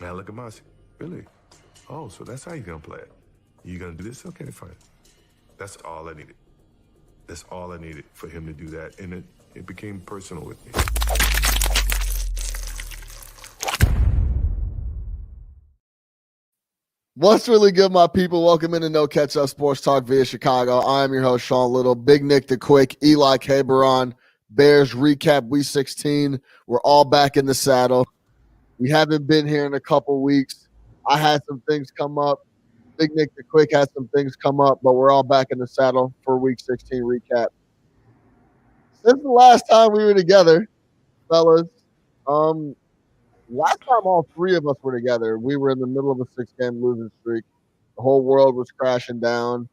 I look at him, I said, really? Oh, so that's how you're going to play it. You going to do this? Okay, fine. That's all I needed. That's all I needed for him to do that. And it became personal with me. What's really good, my people? Welcome into No Catch Up Sports Talk via Chicago. I'm your host, Sean Little. Big Nick the Quick, Eli Caberon, Bears recap week 16. We're all back in the saddle. We haven't been here in a couple weeks. I had some things come up. Big Nick the Quick had some things come up, but we're all back in the saddle for week 16 recap. Since the last time we were together, fellas, last time all three of us were together, we were in the middle of a 6-game losing streak. The whole world was crashing down.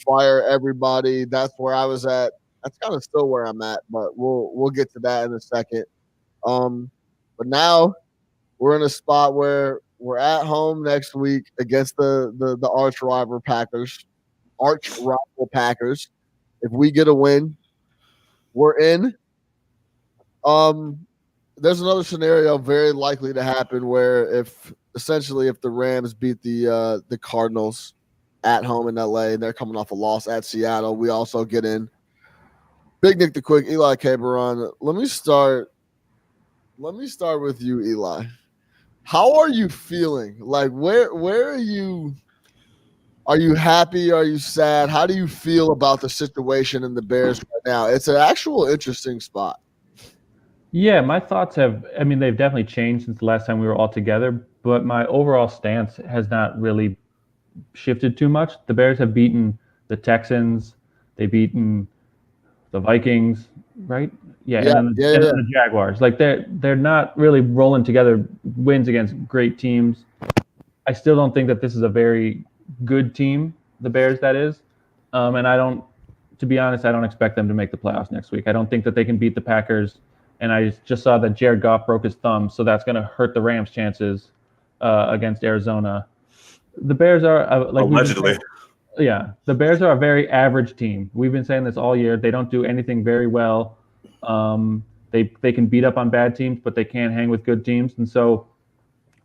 Fire everybody. That's where I was at. That's kind of still where I'm at, but we'll get to that in a second. But now we're in a spot where we're at home next week against the arch rival Packers. If we get a win, we're in. There's another scenario very likely to happen where if the Rams beat the Cardinals at home in LA and they're coming off a loss at Seattle, we also get in. Big Nick the Quick, Eli Caberon. Let me start with you, Eli. How are you feeling? Like where are you? Are you happy? Are you sad? How do you feel about the situation in the Bears right now? It's an actual interesting spot. Yeah, my thoughts they've definitely changed since the last time we were all together, but my overall stance has not really shifted too much. The Bears have beaten the Texans, they've beaten the Vikings, right? And then the Jaguars. Like they're not really rolling together wins against great teams. I still don't think that this is a very good team, the Bears, that is. And to be honest, I don't expect them to make the playoffs next week. I don't think that they can beat the Packers. And I just saw that Jared Goff broke his thumb, so that's going to hurt the Rams' chances against Arizona. The Bears are allegedly. The Bears are a very average team. We've been saying this all year. They don't do anything very well. They can beat up on bad teams, but they can't hang with good teams. And so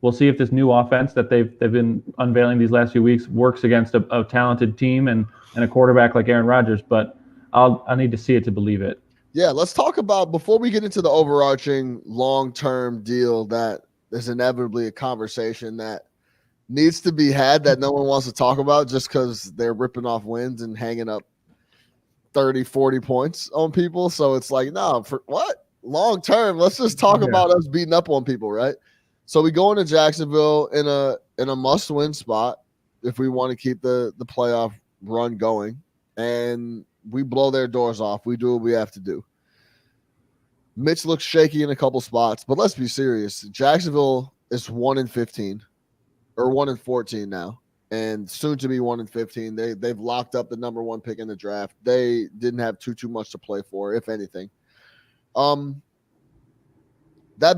we'll see if this new offense that they've been unveiling these last few weeks works against a talented team and a quarterback like Aaron Rodgers. But I need to see it to believe it. Yeah, let's talk about, before we get into the overarching long-term deal that is inevitably a conversation that needs to be had that no one wants to talk about just because they're ripping off wins and hanging up 30, 40 points on people. So it's like, no, for what? Long-term, let's just talk about us beating up on people, right? So we go into Jacksonville in a must-win spot if we want to keep the playoff run going. And we blow their doors off. We do what we have to do. Mitch looks shaky in a couple spots, but let's be serious. Jacksonville is 1-15 or 1-14 now, and soon to be 1-15. They've locked up the number one pick in the draft. They didn't have too much to play for, if anything. That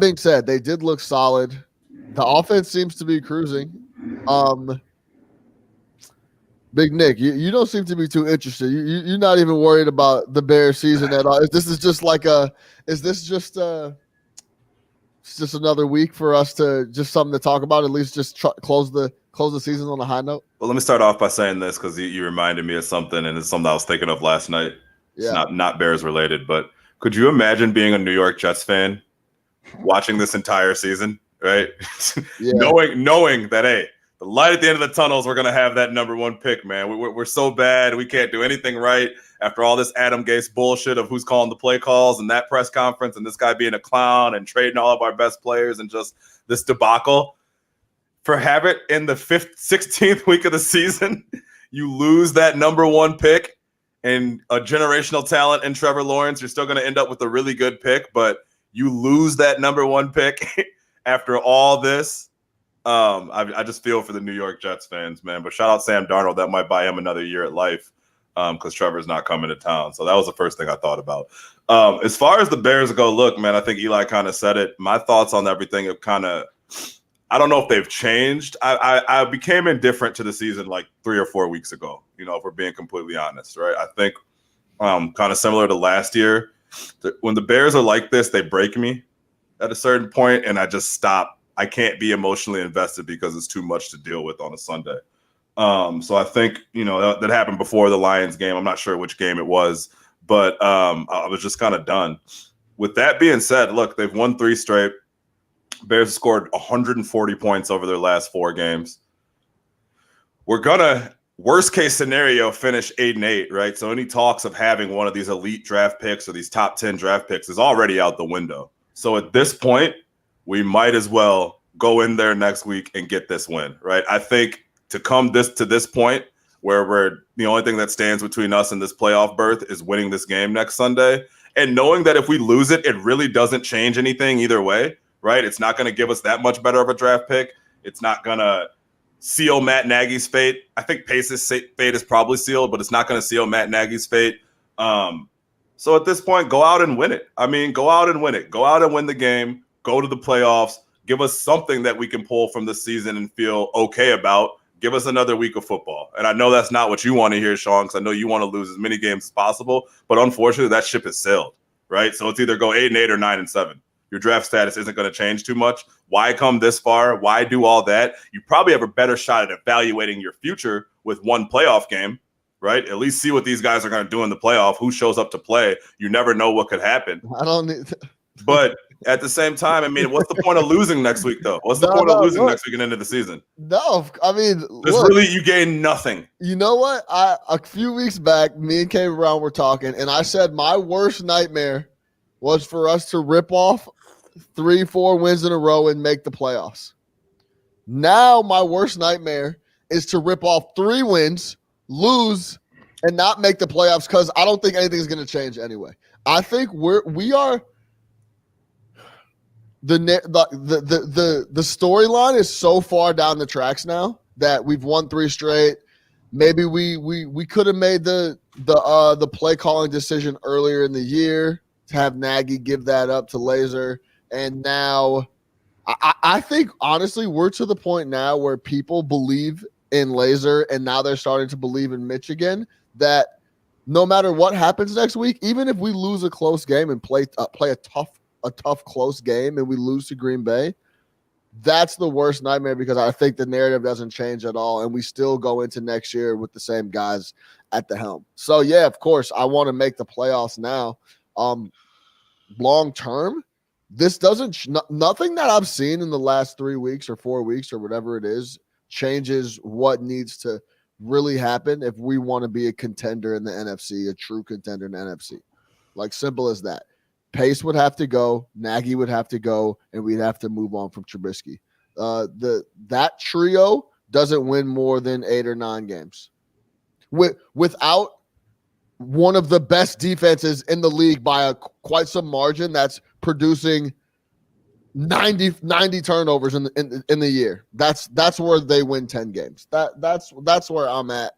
being said, they did look solid. The offense seems to be cruising. Big Nick, you don't seem to be too interested. You're not even worried about the Bears season at all. Is this just another week for us to just something to talk about? At least just close the season on a high note. Well, let me start off by saying this because you reminded me of something, and it's something I was thinking of last night. It's not Bears related, but could you imagine being a New York Jets fan, watching this entire season, right? knowing that, hey, the light at the end of the tunnel is we're going to have that number one pick, man. We're so bad. We can't do anything right after all this Adam Gase bullshit of who's calling the play calls and that press conference and this guy being a clown and trading all of our best players and just this debacle. For habit in the 16th week of the season, you lose that number one pick and a generational talent in Trevor Lawrence. You're still going to end up with a really good pick, but you lose that number one pick after all this. I just feel for the New York Jets fans, man. But shout out Sam Darnold. That might buy him another year at life because Trevor's not coming to town. So that was the first thing I thought about. As far as the Bears go, look, man, I think Eli kind of said it. My thoughts on everything have kind of – I don't know if they've changed. I became indifferent to the season like 3 or 4 weeks ago, if we're being completely honest, right? I think kind of similar to last year, when the Bears are like this, they break me at a certain point, and I just stop I can't be emotionally invested because it's too much to deal with on a Sunday. So I think, that happened before the Lions game. I'm not sure which game it was, but I was just kind of done. With that being said, look, they've won 3 straight. Bears scored 140 points over their last 4 games. We're going to, worst case scenario, finish 8-8, right? So any talks of having one of these elite draft picks or these top 10 draft picks is already out the window. So at this point, we might as well go in there next week and get this win, right? I think to come to this point where we're the only thing that stands between us and this playoff berth is winning this game next Sunday, and knowing that if we lose it, it really doesn't change anything either way, right? It's not going to give us that much better of a draft pick. It's not going to seal Matt Nagy's fate. I think Pace's fate is probably sealed, but it's not going to seal Matt Nagy's fate. So at this point, go out and win it. I mean, go out and win it. Go out and win the game. Go to the playoffs. Give us something that we can pull from this season and feel okay about. Give us another week of football. And I know that's not what you want to hear, Sean, because I know you want to lose as many games as possible. But unfortunately, that ship has sailed, right? So it's either go 8-8 or 9-7. Your draft status isn't going to change too much. Why come this far? Why do all that? You probably have a better shot at evaluating your future with one playoff game, right? At least see what these guys are going to do in the playoff, who shows up to play. You never know what could happen. I don't need But at the same time, I mean, what's the point of losing next week, though? What's the point of losing next week and end of the season? No, I mean, Really, you gain nothing. You know what? A few weeks back, me and Kevin Brown were talking, and I said my worst nightmare was for us to rip off 3-4 wins in a row and make the playoffs. Now my worst nightmare is to rip off 3 wins, lose, and not make the playoffs because I don't think anything's going to change anyway. I think we are. The storyline is so far down the tracks now that we've won 3 straight. Maybe we could have made the play calling decision earlier in the year to have Nagy give that up to Laser, and now I think honestly we're to the point now where people believe in Laser, and now they're starting to believe in Mitch again. That no matter what happens next week, even if we lose a close game and play a tough close game and we lose to Green Bay, that's the worst nightmare because I think the narrative doesn't change at all and we still go into next year with the same guys at the helm. So yeah, of course, I want to make the playoffs now. Long term, this nothing that I've seen in the last 3 weeks or 4 weeks or whatever it is changes what needs to really happen if we want to be a contender in the NFC, a true contender in the NFC. Like simple as that. Pace would have to go, Nagy would have to go, and we'd have to move on from Trubisky. That trio doesn't win more than 8 or 9 games. Without one of the best defenses in the league by quite some margin that's producing 90 turnovers in the year. That's where they win 10 games. That's where I'm at.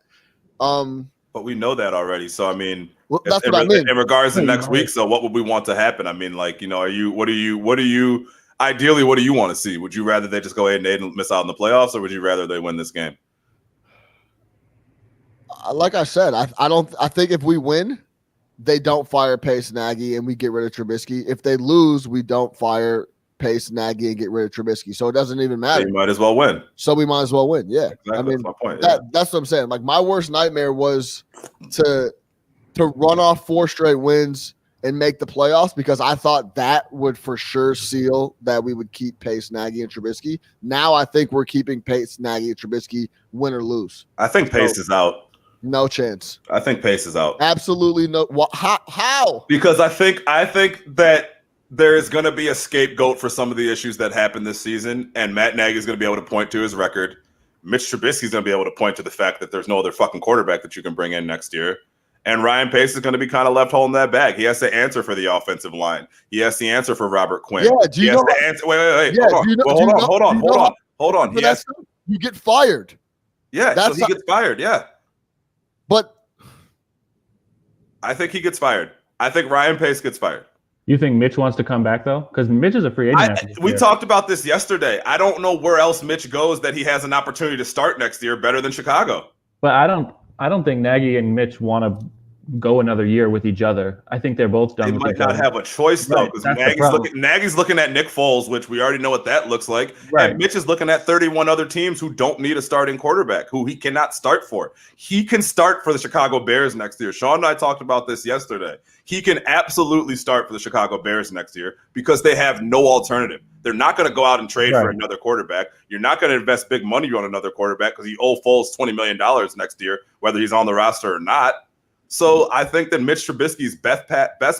But we know that already. So I mean, that's what I mean. In regards to next week, so what would we want to happen? I mean, like, what do you ideally, what do you want to see? Would you rather they just go 8-8 and miss out on the playoffs, or would you rather they win this game? Like I said, I think if we win, they don't fire Pace, Nagy, and we get rid of Trubisky. If they lose, we don't fire Pace, Nagy, and get rid of Trubisky. So it doesn't even matter. So you might as well win. So we might as well win. Yeah. Exactly. I mean, that's my point. That's what I'm saying. Like my worst nightmare was to run off 4 straight wins and make the playoffs because I thought that would for sure seal that we would keep Pace, Nagy, and Trubisky. Now I think we're keeping Pace, Nagy, and Trubisky win or lose. I think Pace is out. No chance. I think Pace is out. Absolutely no. How? Because I think that there is going to be a scapegoat for some of the issues that happened this season, and Matt Nagy is going to be able to point to his record. Mitch Trubisky is going to be able to point to the fact that there's no other fucking quarterback that you can bring in next year. And Ryan Pace is going to be kind of left holding that bag. He has to answer for the offensive line. He has to answer for Robert Quinn. Yeah, do you know? Wait. Yeah, hold on. You get fired. Yeah, so he gets fired. Yeah. But I think he gets fired. I think Ryan Pace gets fired. You think Mitch wants to come back, though? Because Mitch is a free agent. We talked about this yesterday. I don't know where else Mitch goes that he has an opportunity to start next year better than Chicago. But I don't think Nagy and Mitch want to go another year with each other. I think they're both done They with might each not other. have a choice though, Right, because that's the problem. Nagy's looking at Nick Foles, which we already know what that looks like, Right. and Mitch is looking at 31 other teams who don't need a starting quarterback, who he cannot start for. He can start for the Chicago Bears next year. Sean and I talked about this yesterday. He can absolutely start for the Chicago Bears next year because they have no alternative. They're not going to go out and trade for another quarterback. You're not going to invest big money on another quarterback because you owe Foles $20 million next year, whether he's on the roster or not. So I think that Mitch Trubisky's best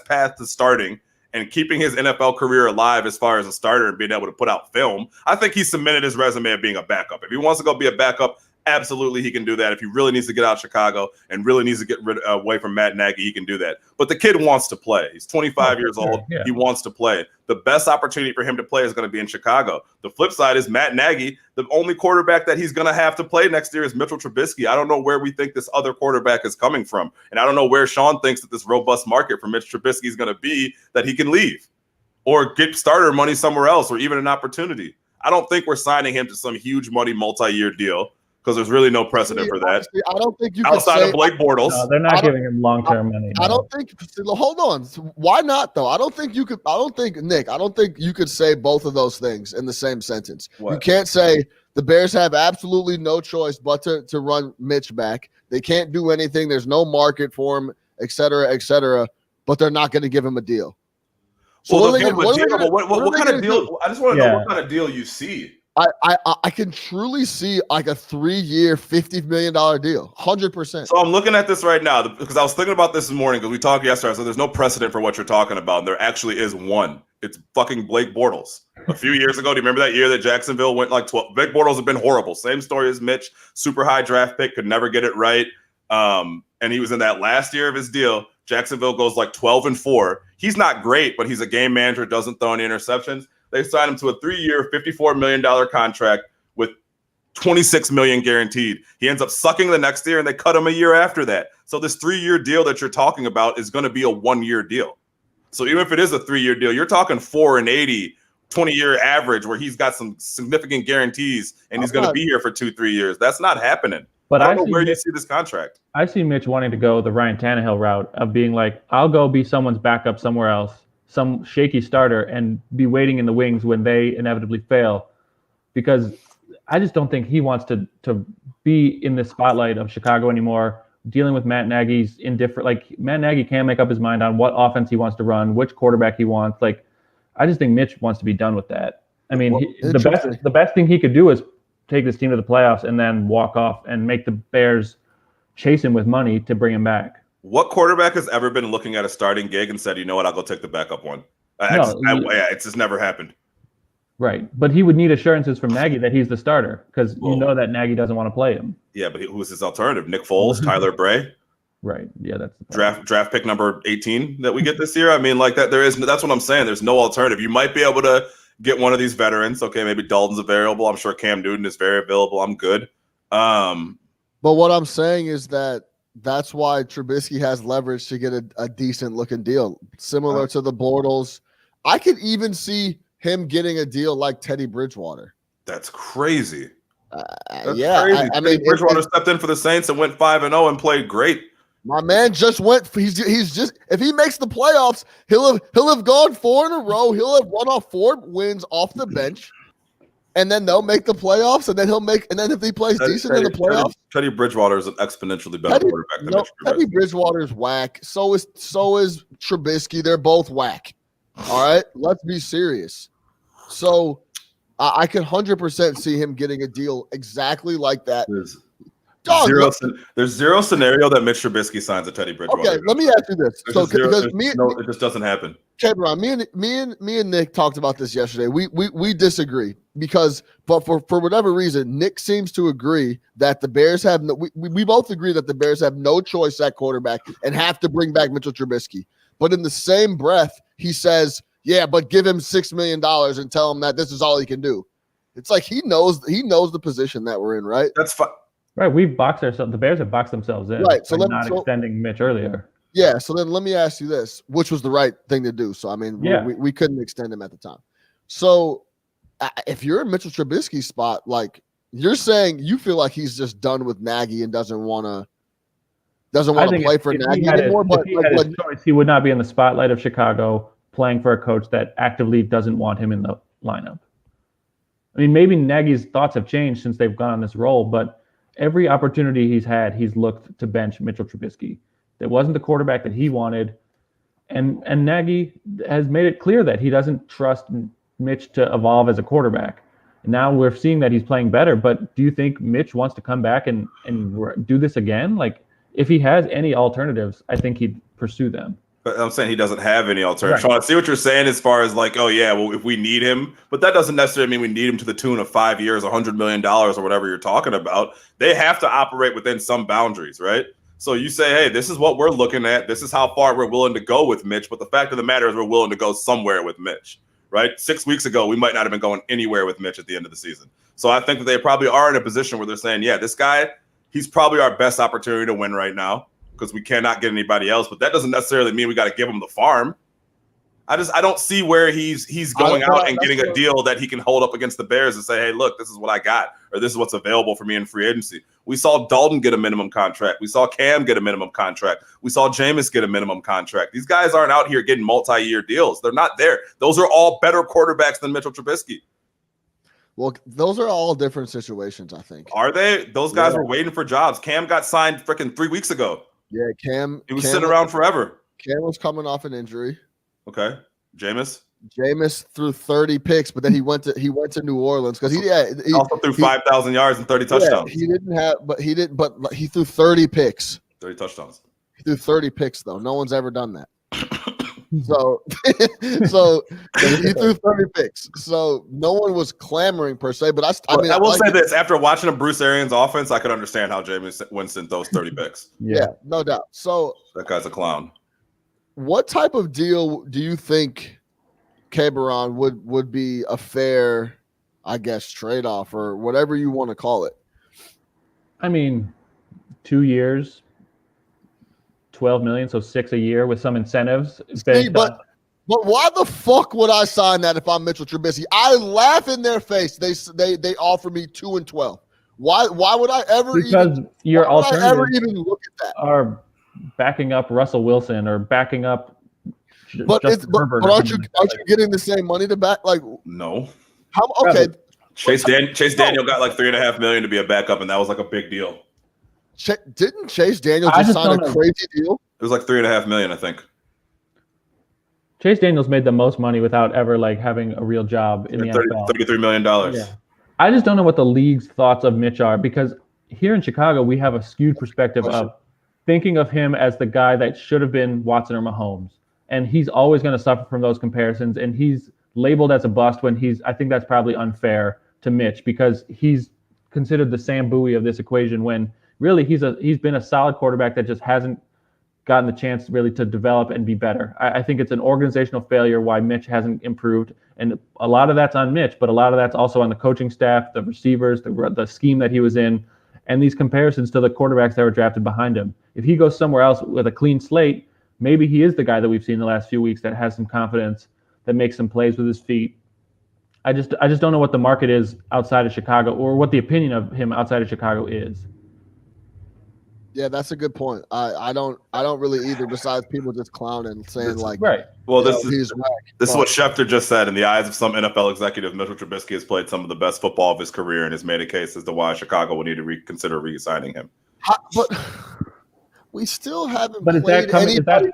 path to starting and keeping his NFL career alive as far as a starter and being able to put out film, I think he submitted his resume of being a backup. If he wants to go be a backup, absolutely he can do that. If he really needs to get out of Chicago and really needs to get away from Matt Nagy, he can do that. But the kid wants to play. He's 25 years old. Yeah. He wants to play. The best opportunity for him to play is going to be in Chicago. The flip side is Matt Nagy. The only quarterback that he's going to have to play next year is Mitchell Trubisky. I don't know where we think this other quarterback is coming from. And I don't know where Sean thinks that this robust market for Mitch Trubisky is going to be that he can leave or get starter money somewhere else or even an opportunity. I don't think we're signing him to some huge money multi-year deal because there's really no precedent for that. I don't think you outside of Blake Bortles. No, they're not giving him long-term money. No. I don't think. Hold on. Why not though? I don't think you could. I don't think Nick. I don't think you could say both of those things in the same sentence. What? You can't say the Bears have absolutely no choice but to run Mitch back. They can't do anything. There's no market for him, et cetera, but they're not going to give him a deal. So Well, what kind of deal? I just want to know what kind of deal you see. I can truly see like a 3-year, $50 million deal, 100%. So I'm looking at this right now because I was thinking about this morning because we talked yesterday. So there's no precedent for what you're talking about. And there actually is one. It's fucking Blake Bortles. A few years ago, do you remember that year that Jacksonville went like 12? Blake Bortles have been horrible. Same story as Mitch. Super high draft pick, could never get it right. And he was in that last year of his deal. Jacksonville goes like 12-4. He's not great, but he's a game manager, doesn't throw any interceptions. They signed him to a 3-year, $54 million contract with $26 million guaranteed. He ends up sucking the next year, and they cut him a year after that. So this 3-year deal that you're talking about is going to be a 1-year deal. So even if it is a 3-year deal, you're talking 4 and 80, 20-year average where he's got some significant guarantees, and he's going to be here for 2-3 years. That's not happening. But I don't know where you see this contract. I see Mitch wanting to go the Ryan Tannehill route of being like, I'll go be someone's backup somewhere else, some shaky starter, and be waiting in the wings when they inevitably fail. Because I just don't think he wants to be in the spotlight of Chicago anymore, dealing with Matt Nagy's indifferent. Like, Matt Nagy can't make up his mind on what offense he wants to run, which quarterback he wants. Like, I just think Mitch wants to be done with that. I mean, the best thing he could do is take this team to the playoffs and then walk off and make the Bears chase him with money to bring him back. What quarterback has ever been looking at a starting gig and said, you know what, I'll go take the backup one? It's just never happened. Right. But he would need assurances from Nagy that he's the starter because you know that Nagy doesn't want to play him. Yeah, but who's his alternative? Nick Foles, Tyler Bray? Right. Yeah, that's the draft pick number 18 that we get this year. I mean, like that. That's what I'm saying. There's no alternative. You might be able to get one of these veterans. Okay, maybe Dalton's available. I'm sure Cam Newton is very available. I'm good. But what I'm saying is that's why Trubisky has leverage to get a decent looking deal, similar to the Bortles. I could even see him getting a deal like Teddy Bridgewater. That's crazy. Yeah, crazy. I mean, Bridgewater stepped in for the Saints and went 5-0 and played great. My man just went. He's just if he makes the playoffs, he'll have gone 4 in a row. He'll have won off 4 wins off the bench, and then they'll make the playoffs. And then if he plays decent in the playoffs, Teddy Bridgewater is an exponentially better quarterback than Mitch Trubisky. Teddy Bridgewater's whack. So is Trubisky. They're both whack. All right, let's be serious. So I can 100% see him getting a deal exactly like that. There's zero scenario that Mitch Trubisky signs a Teddy Bridgewater. Okay, let me ask you this. It just doesn't happen. Okay, bro. Me and Nick talked about this yesterday. We disagree but for whatever reason, Nick seems to agree that the Bears have we both agree that the Bears have no choice at quarterback and have to bring back Mitchell Trubisky. But in the same breath, he says, "Yeah, but give him $6 million and tell him that this is all he can do." It's like he knows the position that we're in, right? That's fine. Right, we've boxed ourselves. The Bears have boxed themselves in. Right, so extending Mitch earlier. Yeah, so then let me ask you this, which was the right thing to do. So I mean, we couldn't extend him at the time. So if you're in Mitchell Trubisky's spot, like you're saying, you feel like he's just done with Nagy and doesn't want to doesn't want to play for Nagy anymore. But if he had his choice, he would not be in the spotlight of Chicago playing for a coach that actively doesn't want him in the lineup. I mean, maybe Nagy's thoughts have changed since they've gone on this role, but every opportunity he's had, he's looked to bench Mitchell Trubisky. That wasn't the quarterback that he wanted. And Nagy has made it clear that he doesn't trust Mitch to evolve as a quarterback. And now we're seeing that he's playing better, but do you think Mitch wants to come back and do this again? Like, if he has any alternatives, I think he'd pursue them. But I'm saying he doesn't have any alternatives. Right. Sean, I see what you're saying as far as like, oh, yeah, well, if we need him, but that doesn't necessarily mean we need him to the tune of 5 years, $100 million or whatever you're talking about. They have to operate within some boundaries, right? So you say, hey, this is what we're looking at. This is how far we're willing to go with Mitch. But the fact of the matter is we're willing to go somewhere with Mitch, right? 6 weeks ago, we might not have been going anywhere with Mitch at the end of the season. So I think that they probably are in a position where they're saying, yeah, this guy, he's probably our best opportunity to win right now because we cannot get anybody else. But that doesn't necessarily mean we got to give him the farm. I don't see where he's going out and getting a deal that he can hold up against the Bears and say, hey, look, this is what I got, or this is what's available for me in free agency. We saw Dalton get a minimum contract. We saw Cam get a minimum contract. We saw Jameis get a minimum contract. These guys aren't out here getting multi-year deals. They're not there. Those are all better quarterbacks than Mitchell Trubisky. Well, those are all different situations, I think. Are they? Those guys were waiting for jobs. Cam got signed freaking 3 weeks ago. Yeah, Cam. He was sitting around forever. Cam was coming off an injury. Okay. Jameis threw 30 picks, but then he went to New Orleans because he also threw 5,000 yards and 30 touchdowns. He threw 30 picks. 30 touchdowns. He threw 30 picks though. No one's ever done that. so he threw 30 picks. So no one was clamoring per se. But I will say this: after watching a Bruce Arians offense, I could understand how Jameis Winston throws 30 picks. Yeah, no doubt. So that guy's a clown. What type of deal do you think Caberon would be a fair, I guess, trade-off or whatever you want to call it? I mean, 2 years, $12 million, so $6 a year with some incentives. But why the fuck would I sign that if I'm Mitchell Trubisky? I laugh in their face. They offer me 2 and 12. Why would I ever your alternatives even look at that? Are backing up Russell Wilson or backing up but aren't you getting the same money to back? Like, no. How okay? Chase Daniel got like $3.5 million to be a backup, and that was like a big deal. Didn't Chase Daniel just sign a crazy deal? It was like $3.5 million, I think. Chase Daniels made the most money without ever like having a real job in the NFL. $33 million. Yeah. I just don't know what the league's thoughts of Mitch are because here in Chicago we have a skewed perspective of thinking of him as the guy that should have been Watson or Mahomes. And he's always going to suffer from those comparisons. And he's labeled as a bust when I think that's probably unfair to Mitch because he's considered the Sam Bowie of this equation when really he's been a solid quarterback that just hasn't gotten the chance really to develop and be better. I think it's an organizational failure why Mitch hasn't improved. And a lot of that's on Mitch, but a lot of that's also on the coaching staff, the receivers, the scheme that he was in, and these comparisons to the quarterbacks that were drafted behind him. If he goes somewhere else with a clean slate, maybe he is the guy that we've seen the last few weeks that has some confidence, that makes some plays with his feet. I just don't know what the market is outside of Chicago or what the opinion of him outside of Chicago is. Yeah, that's a good point. I don't really either. Besides people just clowning, saying like, right. Well, this is what Schefter just said. In the eyes of some NFL executive, Mitchell Trubisky has played some of the best football of his career and has made a case as to why Chicago will need to reconsider re-signing him. But we still haven't. But played anybody.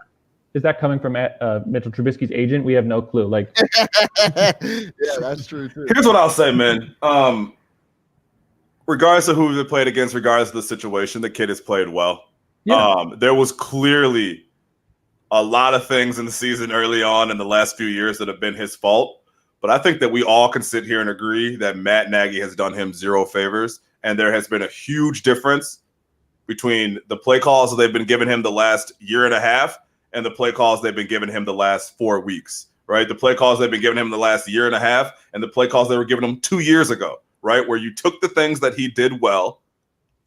Is that coming from Mitchell Trubisky's agent? We have no clue. Like, yeah, that's true too. Here's what I'll say, man. Regardless of who they played against, regardless of the situation, the kid has played well. Yeah. There was clearly a lot of things in the season early on in the last few years that have been his fault. But I think that we all can sit here and agree that Matt Nagy has done him zero favors. And there has been a huge difference between the play calls that they've been giving him the last year and a half and the play calls they've been giving him the last 4 weeks, right? The play calls they've been giving him the last year and a half and the play calls they were giving him 2 years ago. Right, where you took the things that he did well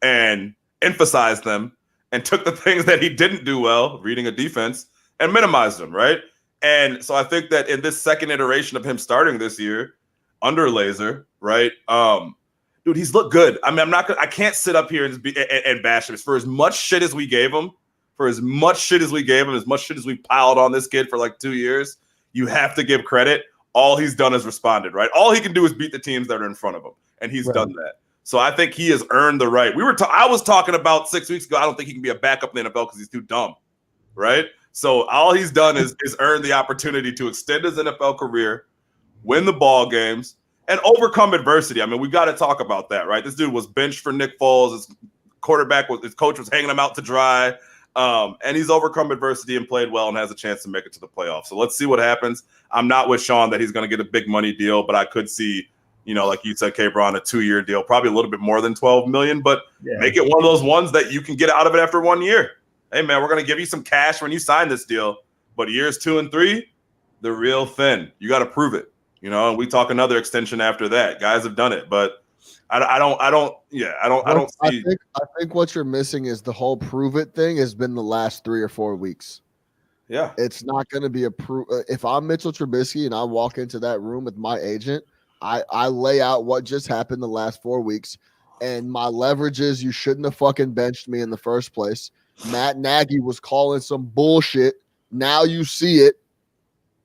and emphasized them and took the things that he didn't do well, reading a defense, and minimized them, right? And so I think that in this second iteration of him starting this year under Laser, right, dude, he's looked good. I mean, I can't sit up here and bash him. For as much shit as we gave him, as much shit as we piled on this kid for like 2 years, you have to give credit. All he's done is responded, right? All he can do is beat the teams that are in front of him, and he's done that. So I think he has earned the right. I was talking about 6 weeks ago. I don't think he can be a backup in the NFL because he's too dumb, right? So all he's done is earn the opportunity to extend his NFL career, win the ball games, and overcome adversity. I mean, we got to talk about that, right? This dude was benched for Nick Foles. His coach was hanging him out to dry. And he's overcome adversity and played well and has a chance to make it to the playoffs. So let's see what happens. I'm not with Sean that he's going to get a big money deal, but I could see, like you said, K-Bron, a 2-year deal, probably a little bit more than $12 million, but make it one of those ones that you can get out of it after 1 year. Hey, man, we're going to give you some cash when you sign this deal, but years 2 and 3, they're real thin. You got to prove it, and we talk another extension after that. Guys have done it, but I don't see. I think what you're missing is the whole prove it thing has been the last 3 or 4 weeks. Yeah. It's not going to be a proof. If I'm Mitchell Trubisky and I walk into that room with my agent, I lay out what just happened the last 4 weeks. And my leverage is you shouldn't have fucking benched me in the first place. Matt Nagy was calling some bullshit. Now you see it,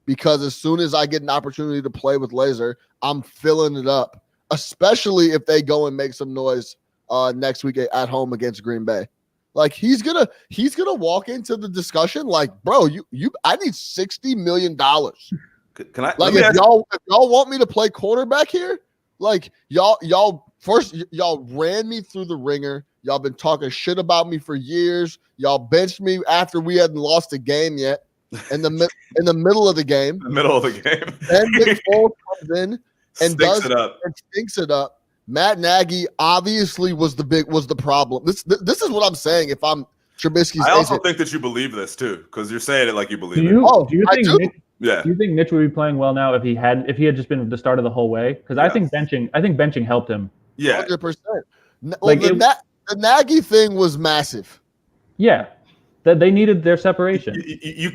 because as soon as I get an opportunity to play with Laser, I'm filling it up, especially if they go and make some noise next week at home against Green Bay. Like he's gonna walk into the discussion like, bro, I need $60 million. Can I like if y'all want me to play quarterback here? Like y'all ran me through the ringer. Y'all been talking shit about me for years. Y'all benched me after we hadn't lost a game yet. In the middle of the game. Then Nick Foles comes in and stinks it up. Matt Nagy obviously was the problem. This is what I'm saying. If I'm Trubisky's I also agent. think that you believe this too, because you're saying it like you believe do you think Mitch would be playing well now if he had just been the start of the whole way? Because I think benching helped him. Yeah, 100%. The Nagy thing was massive. Yeah. That they needed their separation. You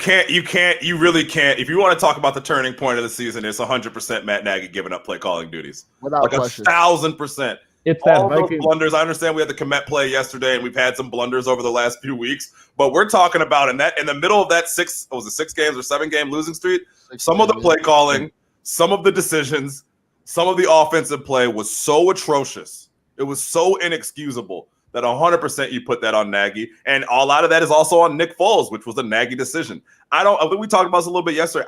really can't. If you want to talk about the turning point of the season, it's 100% Matt Nagy giving up play calling duties. Without question. 1,000%. It's all that those blunders. I understand we had the Komet play yesterday, and we've had some blunders over the last few weeks. But we're talking about in the middle of that 6 games or 7 game losing streak, some of the play calling, some of the decisions, some of the offensive play was so atrocious. It was so inexcusable that 100% you put that on Nagy. And a lot of that is also on Nick Foles, which was a Nagy decision. I think we talked about this a little bit yesterday.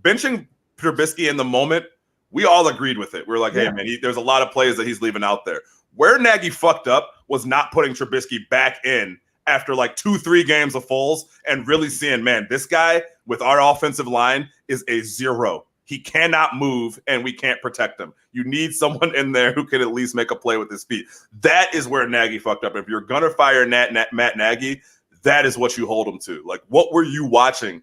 Benching Trubisky in the moment, we all agreed with it. We were like, hey, man, there's a lot of plays that he's leaving out there. Where Nagy fucked up was not putting Trubisky back in after like 2-3 games of Foles and really seeing, man, this guy with our offensive line is a zero. He cannot move, and we can't protect him. You need someone in there who can at least make a play with his feet. That is where Nagy fucked up. If you're going to fire Matt Nagy, that is what you hold him to. Like, what were you watching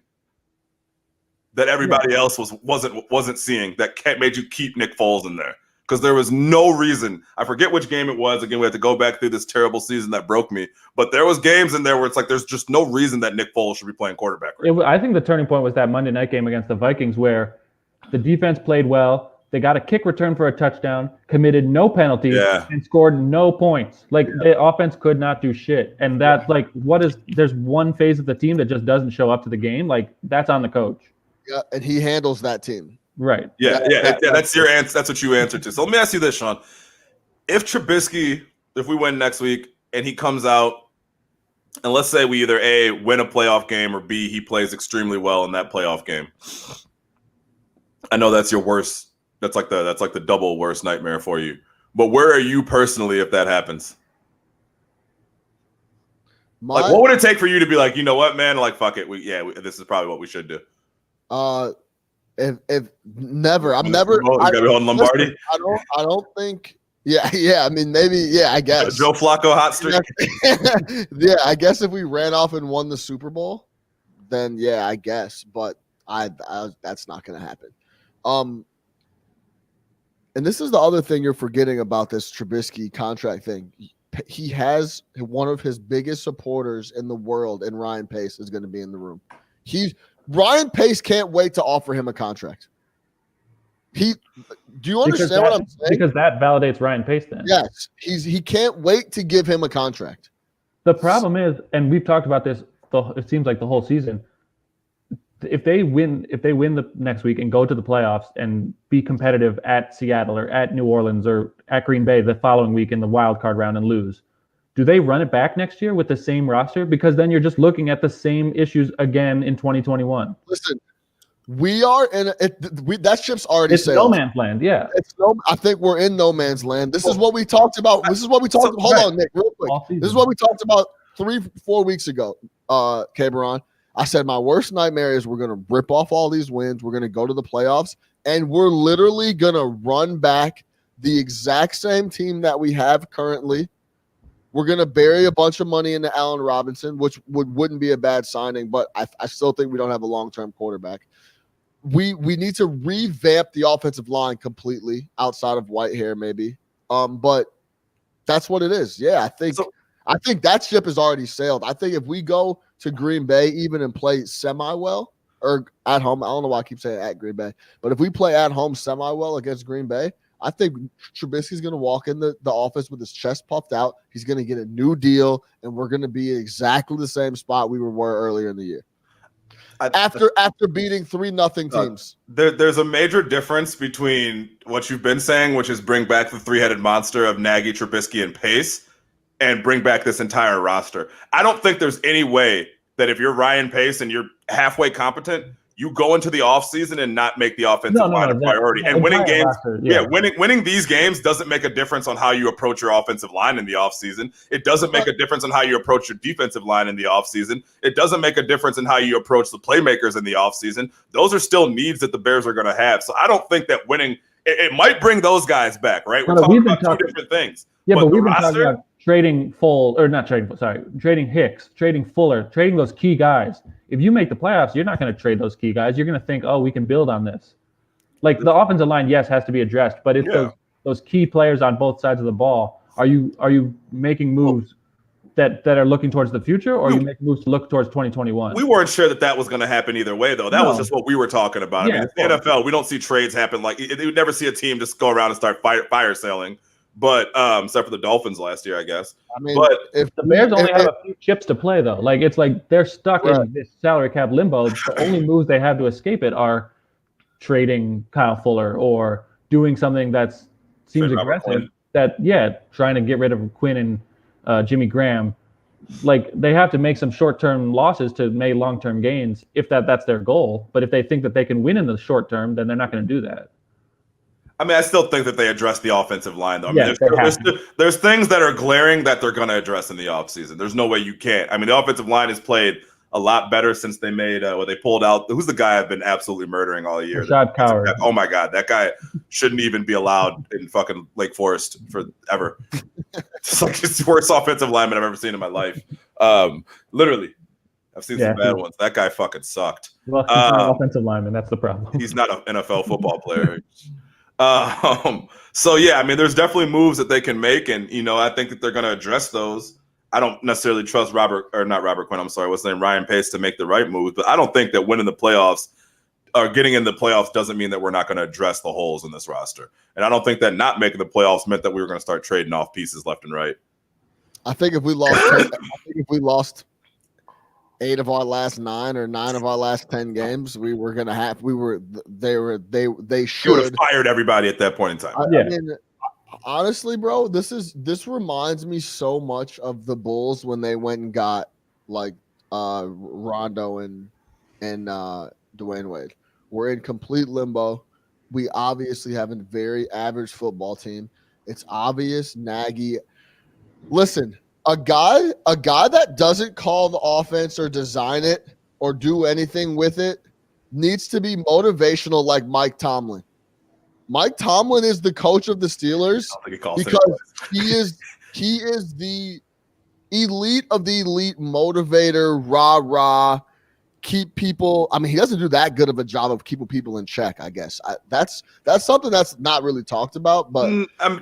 that everybody else wasn't seeing that made you keep Nick Foles in there? Because there was no reason. I forget which game it was. Again, we had to go back through this terrible season that broke me. But there was games in there where it's like there's just no reason that Nick Foles should be playing quarterback. Right? I think the turning point was that Monday night game against the Vikings where the defense played well. They got a kick return for a touchdown, committed no penalties, and scored no points. Like the offense could not do shit. And that's like, there's one phase of the team that just doesn't show up to the game. Like that's on the coach. Yeah, and he handles that team. Right. That's your answer. That's what you answered to. So let me ask you this, Sean. If we win next week and he comes out, and let's say we either A, win a playoff game, or B, he plays extremely well in that playoff game. I know that's your worst. That's like the double worst nightmare for you. But where are you personally if that happens? Like, what would it take for you to be like, you know what, man? Like, fuck it. This is probably what we should do. If never, I'm never. You gotta be on Lombardi. I don't think. Yeah. I mean, maybe. Yeah, I guess. Joe Flacco hot streak. Yeah, I guess if we ran off and won the Super Bowl, then yeah, I guess. But that's not going to happen. And this is the other thing you're forgetting about this Trubisky contract thing. He has one of his biggest supporters in the world, and Ryan Pace is going to be in the room. Ryan Pace can't wait to offer him a contract. Do you understand what I'm saying? Because that validates Ryan Pace then. Yes, he can't wait to give him a contract. The problem is, and we've talked about this, it seems like the whole season, if they win the next week and go to the playoffs and be competitive at Seattle or at New Orleans or at Green Bay the following week in the wild card round and lose, do they run it back next year with the same roster? Because then you're just looking at the same issues again in 2021. Listen, we are in that ship's already It's sailed. no man's land, yeah. I think we're in no man's land. This is what we talked about. Hold on, Nick, real quick. This is what we talked about 3-4 weeks ago, Cameron. I said my worst nightmare is we're going to rip off all these wins. We're going to go to the playoffs, and we're literally going to run back the exact same team that we have currently. We're going to bury a bunch of money into Allen Robinson, which wouldn't be a bad signing, but I still think we don't have a long-term quarterback. We need to revamp the offensive line completely outside of Whitehair maybe. But that's what it is. Yeah, I think that ship has already sailed. I think if we go to Green Bay even and play semi-well or at home, I don't know why I keep saying at Green Bay, but if we play at home semi-well against Green Bay, I think Trubisky's going to walk in the office with his chest puffed out. He's going to get a new deal, and we're going to be exactly the same spot we were earlier in the year. After beating 3-0 teams. There's a major difference between what you've been saying, which is bring back the three-headed monster of Nagy, Trubisky, and Pace, and bring back this entire roster. I don't think there's any way that if you're Ryan Pace and you're halfway competent, you go into the offseason and not make the offensive line a priority. And winning games, winning these games doesn't make a difference on how you approach your offensive line in the offseason. It doesn't make a difference on how you approach your defensive line in the offseason. It doesn't make a difference in how you approach the playmakers in the offseason. Those are still needs that the Bears are going to have. So I don't think that winning it might bring those guys back, right? We're talking about two different things. Yeah, but we've been talking about trading Hicks, trading Fuller, trading those key guys. If you make the playoffs, you're not going to trade those key guys. You're going to think, oh, we can build on this. Like the offensive line, yes, has to be addressed, but it's those key players on both sides of the ball. Are you making moves that are looking towards the future, or are you making moves to look towards 2021? We weren't sure that was going to happen either way, though. That was just what we were talking about. Yeah, I mean, in the NFL, we don't see trades happen like you would never see a team just go around and start fire selling. But except for the Dolphins last year, I guess. I mean, but if the Bears only have a few chips to play, though, like it's like they're stuck in this salary cap limbo. The only moves they have to escape it are trading Kyle Fuller or doing something that seems aggressive. Trying to get rid of Quinn and Jimmy Graham. Like they have to make some short-term losses to make long-term gains if that's their goal. But if they think that they can win in the short term, then they're not going to do that. I mean, I still think that they address the offensive line, though. I mean, there's things that are glaring that they're going to address in the offseason. There's no way you can't. I mean, the offensive line has played a lot better since they made they pulled out. Who's the guy I've been absolutely murdering all year? Rashad Coward. Oh, my God. That guy shouldn't even be allowed in fucking Lake Forest forever. It's like the worst offensive lineman I've ever seen in my life. Literally. I've seen some bad ones. That guy fucking sucked. Well, he's not an offensive lineman. That's the problem. He's not an NFL football player. So yeah, I mean, there's definitely moves that they can make, and I think that they're going to address those. I don't necessarily trust Ryan Pace to make the right moves, but I don't think that winning the playoffs or getting in the playoffs doesn't mean that we're not going to address the holes in this roster. And I don't think that not making the playoffs meant that we were going to start trading off pieces left and right. I think if we lost 8 of our last 9 or 9 of our last 10 games, they should. You would have fired everybody at that point in time. I mean, honestly, bro, this reminds me so much of the Bulls when they went and got like Rondo and Dwayne Wade. We're in complete limbo. We obviously have a very average football team. It's obvious Nagy. Listen, a guy that doesn't call the offense or design it or do anything with it needs to be motivational like Mike Tomlin. Mike Tomlin is the coach of the Steelers because he is the elite of the elite motivator, rah-rah, keep people. I mean, he doesn't do that good of a job of keeping people in check, I guess. That's something that's not really talked about. But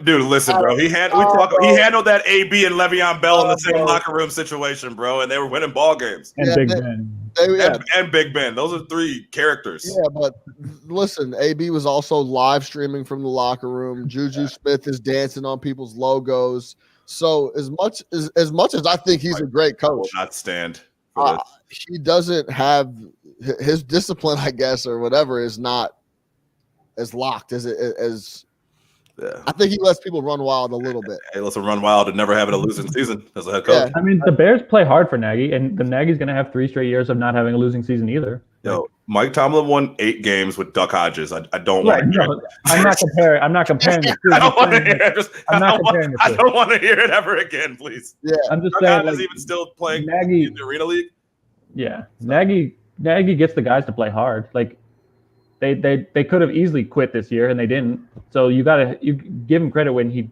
dude, listen, bro. He handled that AB and Le'Veon Bell in the same locker room situation, bro, and they were winning ball games. And Big Ben. and Big Ben. Those are three characters. Yeah, but listen, AB was also live streaming from the locker room. Juju Smith is dancing on people's logos. So as much as I think he's a great I will coach, not stand for this. he doesn't have his discipline, I guess, or whatever, is not as locked as. Yeah. I think he lets people run wild a little bit. Hey, let's run wild and never having a losing season as a head coach. Yeah. I mean, the Bears play hard for Nagy, and the Nagy's going to have 3 straight years of not having a losing season either. Yo, Mike Tomlin won 8 games with Duck Hodges. I don't want to hear it. I'm not comparing the two. I don't want to hear it. I don't want to hear it ever again, please. Yeah. I'm just Duck saying, Hodges even still playing Nagy in the Arena League. Yeah, Nagy gets the guys to play hard. Like they could have easily quit this year and they didn't. So you give him credit when he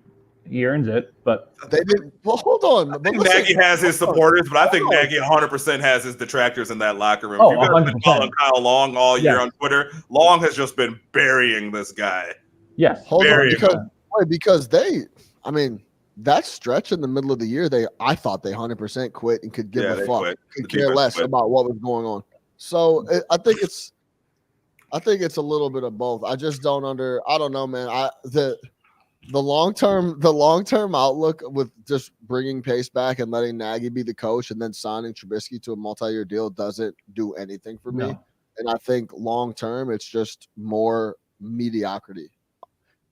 earns it, but they didn't. Well, hold on. I think Nagy has his supporters, but I think Nagy 100% has his detractors in that locker room. Oh, If you've been 100%. following Kyle Long all year on Twitter, Long has just been burying this guy. yes, Hold Very on, because that stretch in the middle of the year, I thought they 100% quit and could give a fuck, could care less about what was going on. So I think it's a little bit of both. I just don't I don't know, man. The long term outlook with just bringing Pace back and letting Nagy be the coach and then signing Trubisky to a multi-year deal doesn't do anything for me. No. And I think long term, it's just more mediocrity.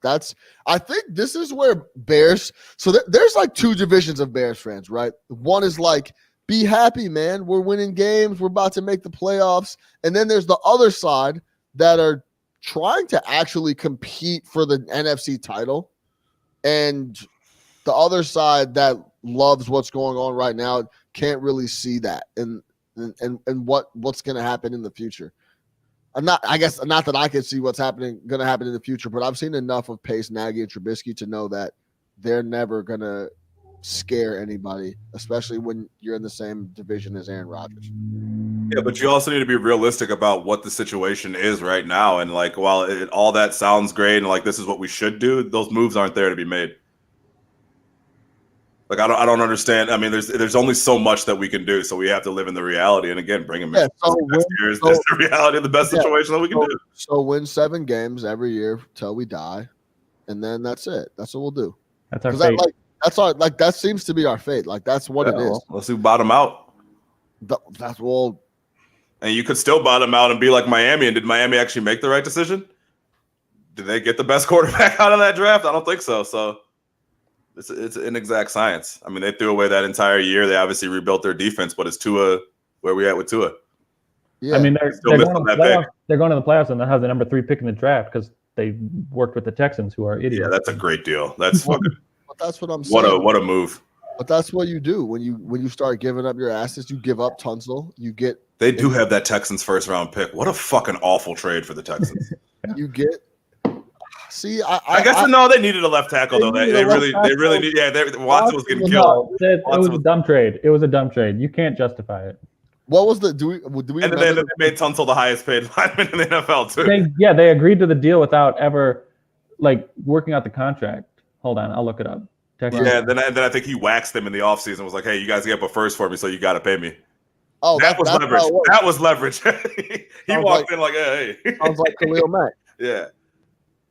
I think this is where Bears. So there's like 2 divisions of Bears fans, right? One is like, be happy, man. We're winning games. We're about to make the playoffs. And then there's the other side that are trying to actually compete for the NFC title. And the other side that loves what's going on right now can't really see that and what's going to happen in the future. Not that I can see what's going to happen in the future, but I've seen enough of Pace, Nagy, and Trubisky to know that they're never going to scare anybody, especially when you're in the same division as Aaron Rodgers. Yeah, but you also need to be realistic about what the situation is right now. And like, while all that sounds great and like this is what we should do, those moves aren't there to be made. Like, I don't understand. I mean, there's only so much that we can do, so we have to live in the reality. And again, bring him in. Next year is the reality of the best situation that we can do. So win 7 games every year till we die, and then that's it. That's what we'll do. That's our fate. That seems to be our fate. Like that's what it is. Well, let's do bottom out. That's well. And you could still bottom out and be like Miami. And did Miami actually make the right decision? Did they get the best quarterback out of that draft? I don't think so. So it's an inexact science. I mean, they threw away that entire year. They obviously rebuilt their defense, but is Tua where we at with Tua? Yeah. I mean, they're going to the playoffs and they'll have the number 3 pick in the draft because they worked with the Texans, who are idiots. Yeah, that's a great deal. That's fucking. But that's what I'm saying. What a move. But that's what you do when you start giving up your assets. You give up Tunsil. You get. They do have that Texans first round pick. What a fucking awful trade for the Texans. You get. See, I guess no, they needed a left tackle though. They really need. Yeah, Watson was getting killed. It was a dumb trade. It was a dumb trade. You can't justify it. What was the do we? And then they made Tunsil the highest paid lineman in the NFL too. They agreed to the deal without ever like working out the contract. Hold on, I'll look it up. Yeah, then I think he waxed them in the offseason. Was like, hey, you guys get up a first for me, so you got to pay me. Oh, that was leverage. That was leverage. He walked in like, hey. Sounds like Khalil Mack. Yeah.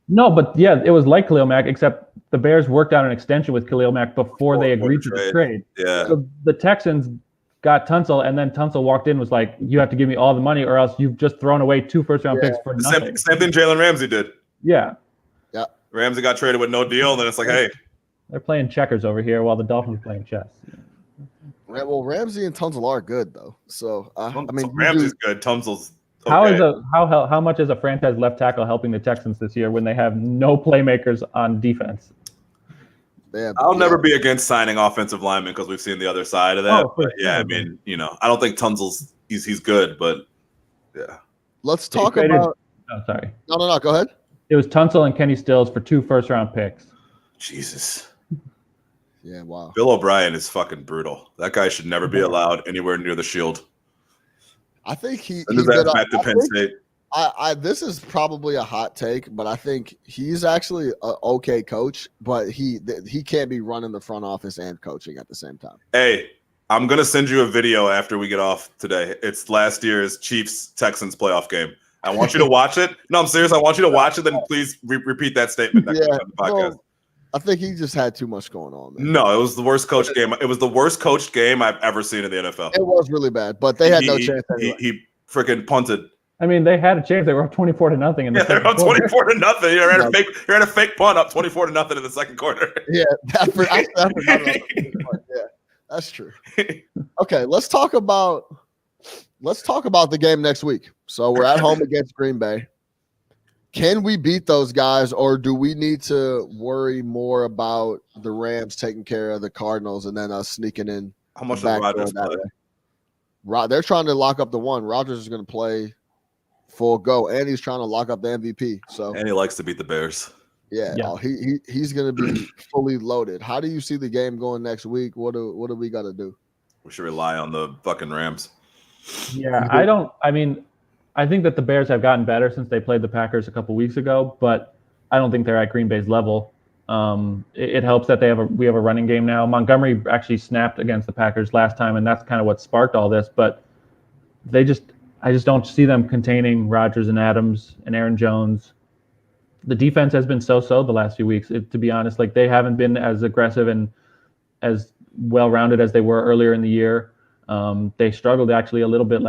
No, but yeah, it was like Khalil Mack, except the Bears worked out an extension with Khalil Mack before they agreed to the trade. Yeah. So the Texans got Tunsil, and then Tunsil walked in, was like, you have to give me all the money or else you've just thrown away 2 first-round picks for nothing. Same thing Jalen Ramsey did. Yeah. Yeah. Ramsey got traded with no deal, and then it's like, hey. They're playing checkers over here while the Dolphins are playing chess. Well, Ramsey and Tunsil are good, though. So, I mean. Ramsey's good. Tunsil's okay. How much is a franchise left tackle helping the Texans this year when they have no playmakers on defense? I'll never be against signing offensive linemen because we've seen the other side of that. Oh, but yeah, I mean, I don't think Tunsil's he's good, but yeah. Let's talk about. Oh, sorry. No. Go ahead. It was Tunsil and Kenny Stills for 2 first-round picks. Jesus. Yeah, wow. Bill O'Brien is fucking brutal. That guy should never be allowed anywhere near the Shield. I think he's back to Penn State. This is probably a hot take, but I think he's actually an okay coach, but he can't be running the front office and coaching at the same time. Hey, I'm gonna send you a video after we get off today. It's last year's Chiefs-Texans playoff game. I want you to watch it. No, I'm serious. I want you to watch it. Then please repeat that statement next week on the podcast. Well, I think he just had too much going on, man. No, it was the worst coached game. It was the worst coached game I've ever seen in the NFL. It was really bad, but they had no chance anyway. He freaking punted. I mean, they had a chance. They were up 24-0 in the they're up 24-0. You're at a fake punt up 24-0 in the second quarter. Yeah, I forgot about that. Yeah, that's true. Okay, let's talk about the game next week. So we're at home against Green Bay. Can we beat those guys, or do we need to worry more about the Rams taking care of the Cardinals and then us sneaking in? How much does Rodgers play? They're trying to lock up the one. Rodgers is going to play full go, and he's trying to lock up the MVP. And he likes to beat the Bears. Yeah. He's going to be fully loaded. How do you see the game going next week? What do we got to do? We should rely on the fucking Rams. Yeah, I think that the Bears have gotten better since they played the Packers a couple weeks ago, but I don't think they're at Green Bay's level. It helps that we have a running game now. Montgomery actually snapped against the Packers last time, and that's kind of what sparked all this. But I just don't see them containing Rodgers and Adams and Aaron Jones. The defense has been so-so the last few weeks. To be honest, like they haven't been as aggressive and as well-rounded as they were earlier in the year. They struggled actually a little bit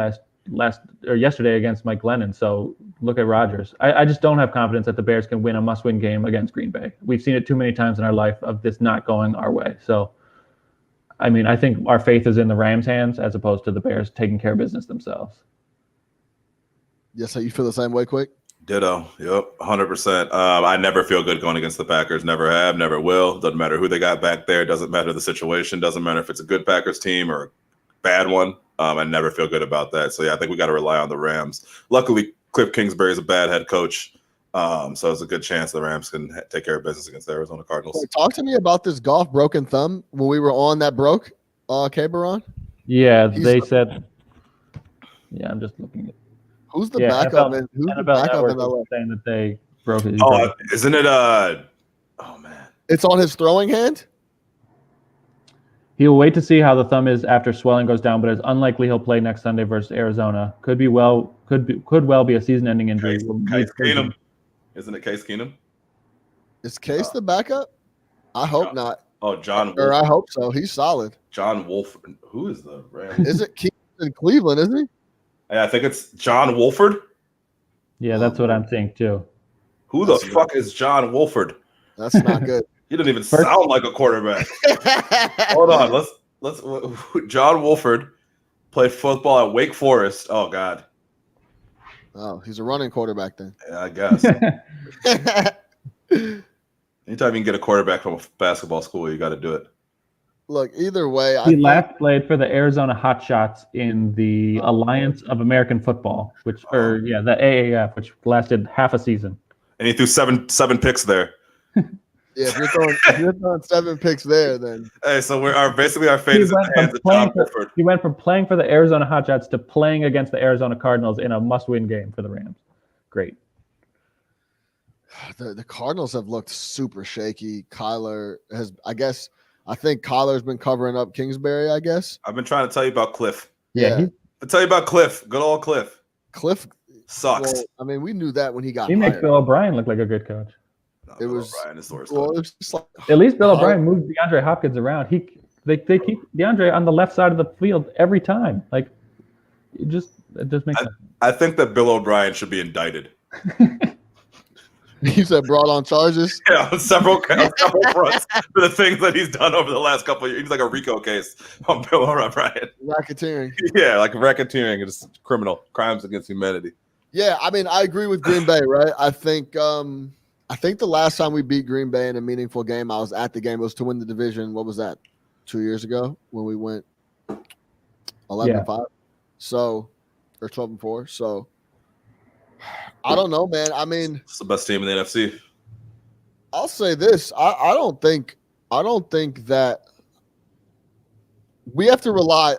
yesterday against Mike Glennon. So look at Rodgers. I just don't have confidence that the Bears can win a must-win game against Green Bay. We've seen it too many times in our life of this not going our way. So, I think our faith is in the Rams' hands as opposed to the Bears taking care of business themselves. Yes, so you feel the same way, Quick? Ditto. Yep, 100%. I never feel good going against the Packers. Never have, never will. Doesn't matter who they got back there. Doesn't matter the situation. Doesn't matter if it's a good Packers team or a bad one. I never feel good about that. So, yeah, I think we got to rely on the Rams. Luckily, Cliff Kingsbury is a bad head coach. So it's a good chance the Rams can take care of business against the Arizona Cardinals. Talk to me about this golf broken thumb when we were on that broke, K-Baron. Yeah, they said – yeah, I'm just looking at – Who's the backup? Who's the backup in LA? Saying that they broke it. Oh, isn't it oh, man. It's on his throwing hand? He will wait to see how the thumb is after swelling goes down, but it's unlikely he'll play next Sunday versus Arizona. Could well be a season-ending injury. Case Keenum. Isn't it Case Keenum? Is Case the backup? I hope not. Oh, John Wolford. Or I hope so. He's solid. John Wolford. Who is the Rams? Is it Keenum in Cleveland, isn't he? Yeah, I think it's John Wolford. Yeah, that's what I'm saying too. Who the fuck is John Wolford? That's not good. He doesn't even sound like a quarterback. Hold on, let's. John Wolford played football at Wake Forest. Oh God. Oh, he's a running quarterback then. Yeah, I guess. Anytime you can get a quarterback from a basketball school, you got to do it. Look, either way, he last played for the Arizona Hotshots in the Alliance of American Football, the AAF, which lasted half a season. And he threw seven picks there. Yeah, if you're throwing 7 picks there, then hey, so basically our fate is in the hands of John Wolford. He went from playing for the Arizona Hotshots to playing against the Arizona Cardinals in a must-win game for the Rams. Great. The Cardinals have looked super shaky. I think Kyler's been covering up Kingsbury, I guess. I've been trying to tell you about Cliff. Yeah. I'll tell you about Cliff. Good old Cliff. Cliff sucks. Well, we knew that when he got hired. Makes Bill O'Brien look like a good coach. No, it was just like, at least Bill O'Brien moves DeAndre Hopkins around. They keep DeAndre on the left side of the field every time. Like it just makes sense. I think that Bill O'Brien should be indicted. You said brought on charges? Yeah, on several fronts for the things that he's done over the last couple of years. He's like a RICO case on Bill O'Brien. Racketeering. Yeah, like racketeering. It's criminal crimes against humanity. Yeah, I agree with Green Bay, right? I think the last time we beat Green Bay in a meaningful game, I was at the game. It was to win the division. What was that? 2 years ago when we went 11-5, so or 12-4. So I don't know, man. It's the best team in the NFC. I'll say this: I don't think that we have to rely.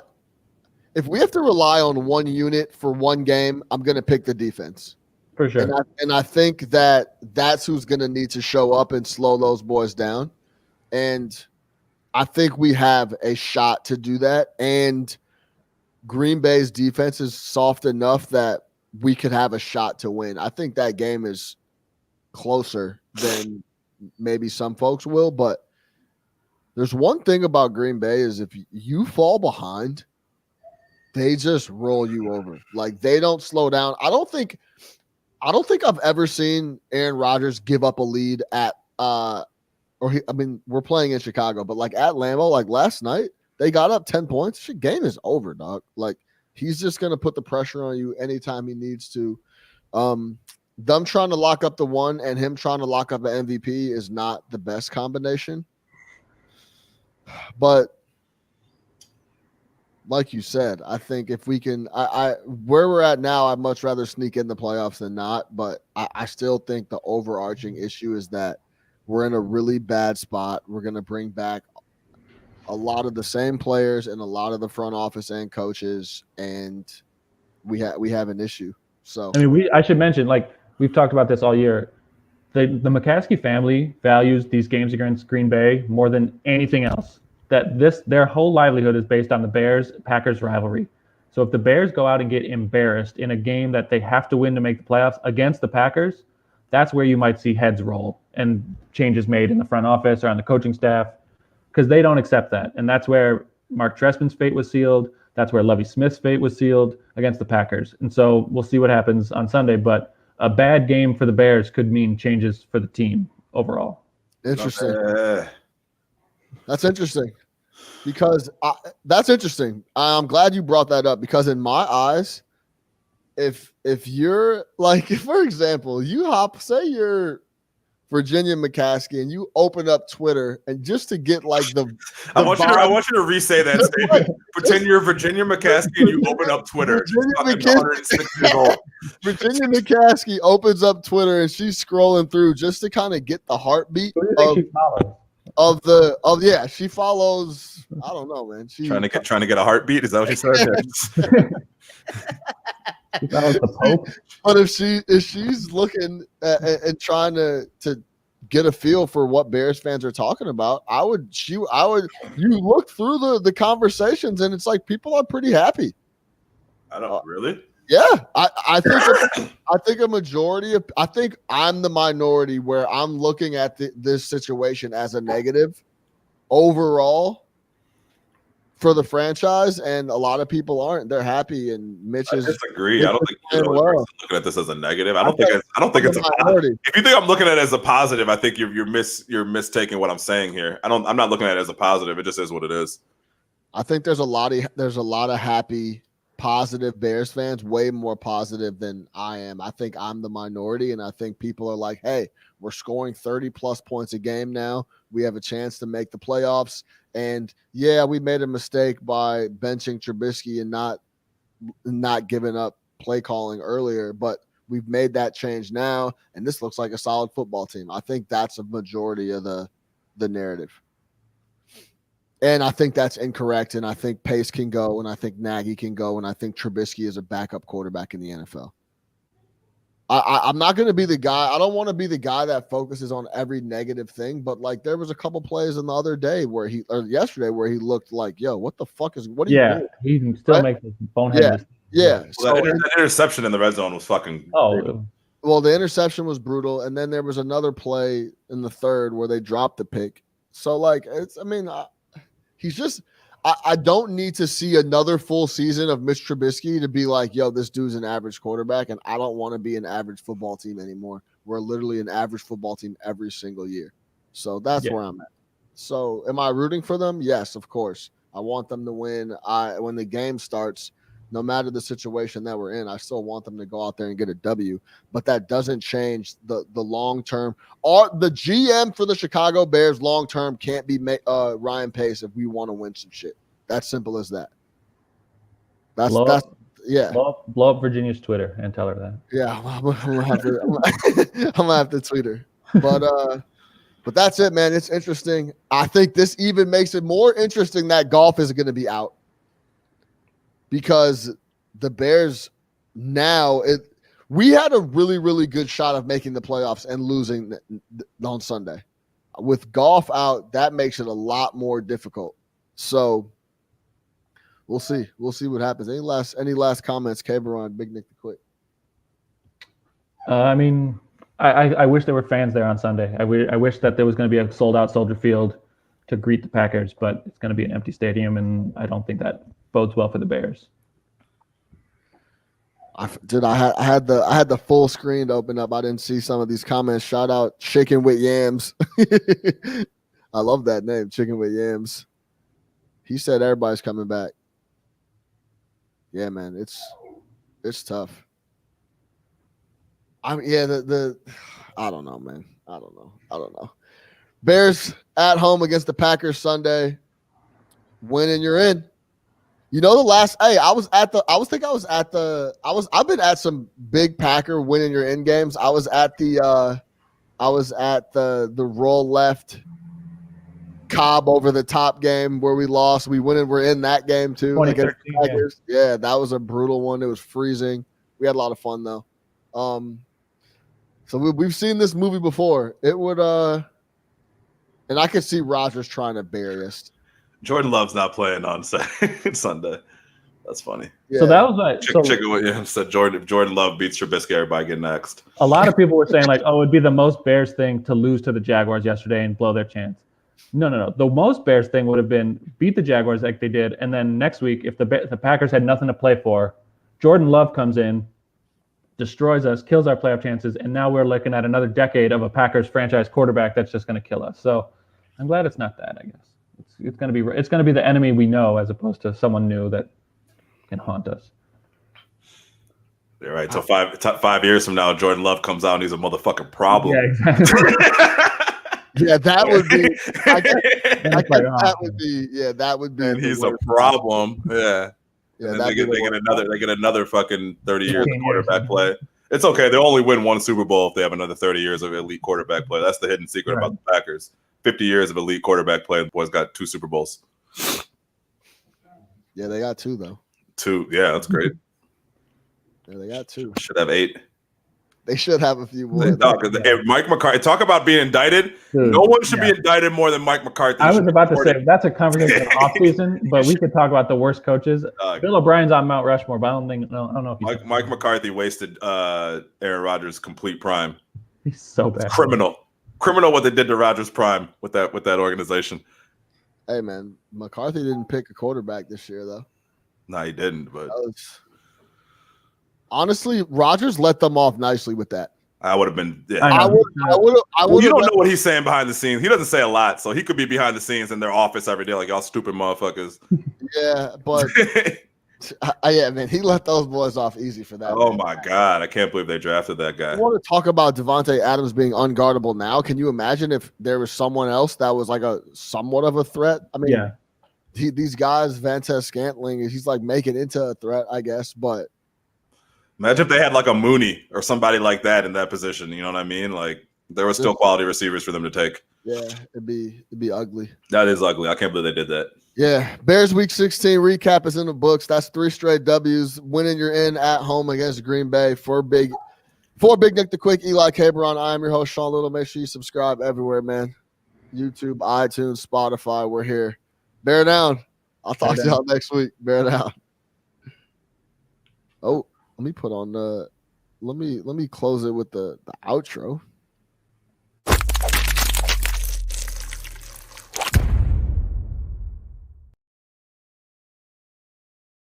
If we have to rely on one unit for one game, I'm going to pick the defense. For sure. And I think that's who's going to need to show up and slow those boys down. And I think we have a shot to do that, and Green Bay's defense is soft enough that we could have a shot to win. I think that game is closer than maybe some folks will, but there's one thing about Green Bay is if you fall behind, they just roll you over. Like they don't slow down. I don't think I've ever seen Aaron Rodgers give up a lead at we're playing in Chicago, but like at Lambeau, like last night, they got up 10 points. Shit, game is over, dog. Like he's just gonna put the pressure on you anytime he needs to. Them trying to lock up the one and him trying to lock up an MVP is not the best combination. But like you said, I think if we can, I where we're at now, I'd much rather sneak in the playoffs than not. But I still think the overarching issue is that we're in a really bad spot. We're going to bring back a lot of the same players and a lot of the front office and coaches, and we have an issue. So I mean, I should mention, like we've talked about this all year. The McCaskey family values these games against Green Bay more than anything else. Their whole livelihood is based on the Bears-Packers rivalry. So if the Bears go out and get embarrassed in a game that they have to win to make the playoffs against the Packers, that's where you might see heads roll and changes made in the front office or on the coaching staff because they don't accept that. And that's where Mark Trestman's fate was sealed. That's where Lovie Smith's fate was sealed against the Packers. And so we'll see what happens on Sunday. But a bad game for the Bears could mean changes for the team overall. Interesting. That's interesting because that's interesting. I'm glad you brought that up because in my eyes, if you're like, if, for example, say you're Virginia McCaskey and you open up Twitter and just to get like I want you to re-say that statement. Pretend you're Virginia McCaskey and you open up Twitter. Virginia McCaskey opens up Twitter and she's scrolling through just to kind of get the heartbeat she follows. I don't know, man. She's trying to get a heartbeat. Is that what you said? The Pope. But if she's looking and trying to get a feel for what Bears fans are talking about, you look through the conversations and it's like people are pretty happy. I don't really. Yeah, I think a majority of I think I'm the minority where I'm looking at this situation as a negative overall for the franchise, and a lot of people aren't. They're happy, and Mitch is. I disagree. I don't think you're looking at this as a negative. I don't think it's a minority. If you think I'm looking at it as a positive, I think you're mistaking what I'm saying here. I'm not looking at it as a positive. It just is what it is. I think there's a lot of happy, positive Bears fans, way more positive than I am. I think I'm the minority, and I think people are like, hey, we're scoring 30-plus points a game now. We have a chance to make the playoffs. And, yeah, we made a mistake by benching Trubisky and not giving up play calling earlier, but we've made that change now, and this looks like a solid football team. I think that's a majority of the narrative. And I think that's incorrect, and I think Pace can go, and I think Nagy can go, and I think Trubisky is a backup quarterback in the NFL. I'm not going to be the guy. I don't want to be the guy that focuses on every negative thing, but like there was a couple plays in the other day yesterday where he looked like, yo, what the fuck what are you doing? He can still make this bonehead. Yeah. Well, that interception in the red zone was fucking. Oh, well, the interception was brutal, and then there was another play in the third where they dropped the pick. So like, he's just. I don't need to see another full season of Mitch Trubisky to be like, yo, this dude's an average quarterback, and I don't want to be an average football team anymore. We're literally an average football team every single year. So that's where I'm at. So am I rooting for them? Yes, of course. I want them to win. When the game starts, no matter the situation that we're in, I still want them to go out there and get a W. But that doesn't change the long term. The GM for the Chicago Bears long term can't be Ryan Pace if we want to win some shit. That's simple as that. Blow up Virginia's Twitter and tell her that. Yeah, I'm gonna have to tweet her. But that's it, man. It's interesting. I think this even makes it more interesting that golf is going to be out. Because the Bears we had a really, really good shot of making the playoffs and losing on Sunday. with Goff out, that makes it a lot more difficult. So we'll see. We'll see what happens. Any last comments, Cameron, Big Nick the Quick? I mean, I wish there were fans there on Sunday. I wish that there was going to be a sold-out Soldier Field to greet the Packers, but it's going to be an empty stadium, and I don't think that bodes well for the Bears. I had the full screen to open up. I didn't see some of these comments. Shout out Chicken with Yams. I love that name, Chicken with Yams. He said everybody's coming back. Yeah, man, it's tough. I don't know, man. I don't know. Bears at home against the Packers Sunday. Win and you're in. You know I've been at some big Packer win and you're in games. I was at the roll left Cobb over the top game where we lost. We win and we're in that game too against the Packers. Yeah, that was a brutal one. It was freezing. We had a lot of fun though. So we've seen this movie before. It would and I could see Rodgers trying to bury us. Jordan Love's not playing on Sunday. That's funny. Yeah. So that was like Chicken Williams said if Jordan Love beats Trubisky, everybody get next. A lot of people were saying like, oh, it'd be the most Bears thing to lose to the Jaguars yesterday and blow their chance. No. The most Bears thing would have been beat the Jaguars like they did, and then next week, if the Packers had nothing to play for, Jordan Love comes in, destroys us, kills our playoff chances, and now we're looking at another decade of a Packers franchise quarterback that's just going to kill us. So I'm glad it's not that. I guess it's going to be the enemy we know as opposed to someone new that can haunt us. You're right. So 5 years from now, Jordan Love comes out and he's a motherfucking problem. Yeah, exactly. Yeah, that would be. I guess that would be. Yeah, that would be. And he's a problem. Yeah. Yeah, and they get another fucking 30 years of quarterback play. It's okay. They only win one Super Bowl if they have another 30 years of elite quarterback play. That's the hidden secret about the Packers. 50 years of elite quarterback play. The boys got 2 Super Bowls. Yeah, they got 2 though. 2. Yeah, that's great. Yeah, they got 2. Should have 8. They should have a few more. Hey, Mike McCarthy, talk about being indicted. Dude, no one should be indicted more than Mike McCarthy. I was about to say that's a conversation off season, but we could talk about the worst coaches. Bill O'Brien's on Mount Rushmore, but I don't know if Mike McCarthy wasted Aaron Rodgers' complete prime. He's so bad. It's criminal what they did to Rodgers' prime with that organization. Hey man, McCarthy didn't pick a quarterback this year though. No, he didn't. But honestly, Rodgers let them off nicely with that. I would have been. Yeah. I would. You don't know what he's saying behind the scenes. He doesn't say a lot, so he could be behind the scenes in their office every day, like y'all stupid motherfuckers. Yeah, but yeah, man, he let those boys off easy for that. Oh my god, I can't believe they drafted that guy. I want to talk about Devontae Adams being unguardable now. Can you imagine if there was someone else that was like a somewhat of a threat? I mean, yeah, these guys, Vantez Scantling, he's like making into a threat, I guess, but. Imagine if they had like a Mooney or somebody like that in that position. You know what I mean? Like there were still quality receivers for them to take. Yeah, it'd be ugly. That is ugly. I can't believe they did that. Yeah, Bears Week 16 recap is in the books. That's 3 straight W's. Winning you're in at home against Green Bay for Big Nick the Quick, Eli Cabron. I am your host, Sean Little. Make sure you subscribe everywhere, man. YouTube, iTunes, Spotify. We're here. Bear down. I'll talk to y'all next week. Bear down. Oh. Let me put on let me close it with the outro.